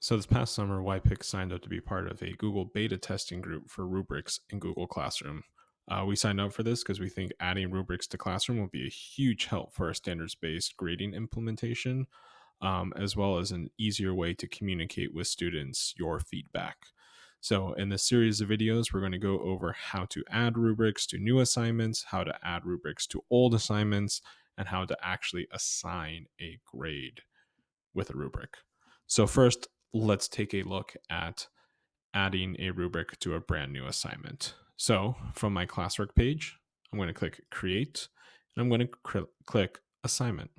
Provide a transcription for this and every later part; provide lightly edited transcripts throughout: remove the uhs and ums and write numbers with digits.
So this past summer, YPIC signed up to be part of a Google beta testing group for rubrics in Google Classroom. We signed up for this because we think adding rubrics to Classroom will be a huge help for our standards-based grading implementation, as well as an easier way to communicate with students your feedback. So in this series of videos, we're going to go over how to add rubrics to new assignments, how to add rubrics to old assignments, and how to actually assign a grade with a rubric. So first, let's take a look at adding a rubric to a brand new assignment. So from my classwork page, I'm going to click create and I'm going to click assignment.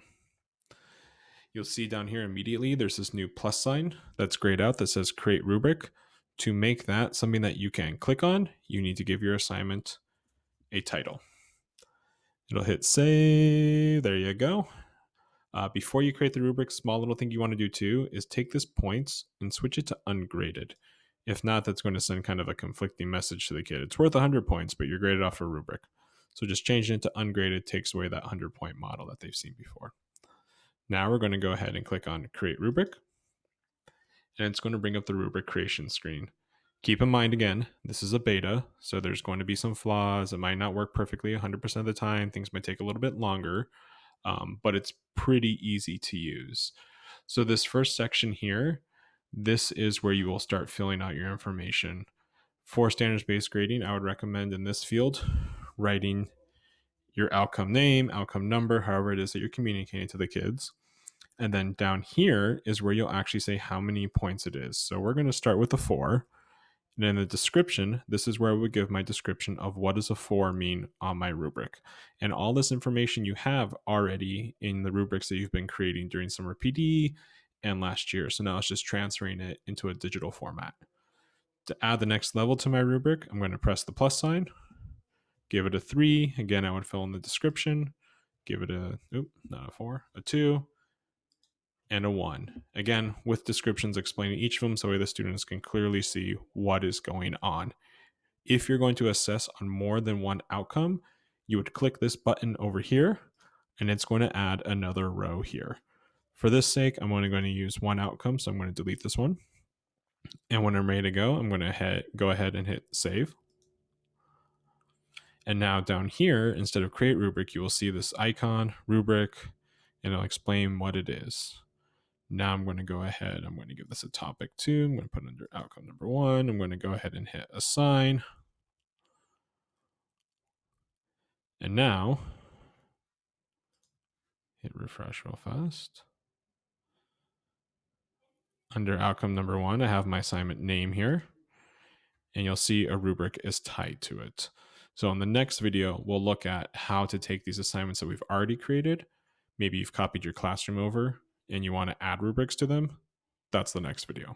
You'll see down here immediately there's this new plus sign that's grayed out that says create rubric. To make that something that you can click on, you need to give your assignment a title. It'll hit save. There you go. Before you create the rubric, small little thing you want to do too is take this points and switch it to ungraded. If not, that's going to send kind of a conflicting message to the kid. It's worth 100 points, but you're graded off a rubric. So just changing it to ungraded takes away that 100-point model that they've seen before. Now we're going to go ahead and click on create rubric, and it's going to bring up the rubric creation screen. Keep in mind, again, this is a beta, so there's going to be some flaws. It might not work perfectly 100% of the time. Things might take a little bit longer. But it's pretty easy to use. So this first section here, this is where you will start filling out your information. For standards-based grading, I would recommend in this field writing your outcome name, outcome number, however it is that you're communicating to the kids. And then down here is where you'll actually say how many points it is. So we're going to start with a 4. And in the description, this is where I would give my description of what does a 4 mean on my rubric. And all this information you have already in the rubrics that you've been creating during summer PD and last year. So now it's just transferring it into a digital format. To add the next level to my rubric, I'm going to press the plus sign, give it a 3. Again, I would fill in the description, give it not a 4, a 2, and a 1. Again, with descriptions explaining each of them so the students can clearly see what is going on. If you're going to assess on more than one outcome, you would click this button over here, and it's going to add another row here. For this sake, I'm only going to use one outcome, so I'm going to delete this one. And when I'm ready to go, I'm going to go ahead and hit save. And now down here, instead of create rubric, you will see this icon, rubric, and it'll explain what it is. Now I'm going to go ahead, I'm going to give this a topic 2. I'm going to put it under outcome number 1. I'm going to go ahead and hit assign. And now, hit refresh real fast. Under outcome number 1, I have my assignment name here. And you'll see a rubric is tied to it. So in the next video, we'll look at how to take these assignments that we've already created. Maybe you've copied your classroom over and you want to add rubrics to them. That's the next video.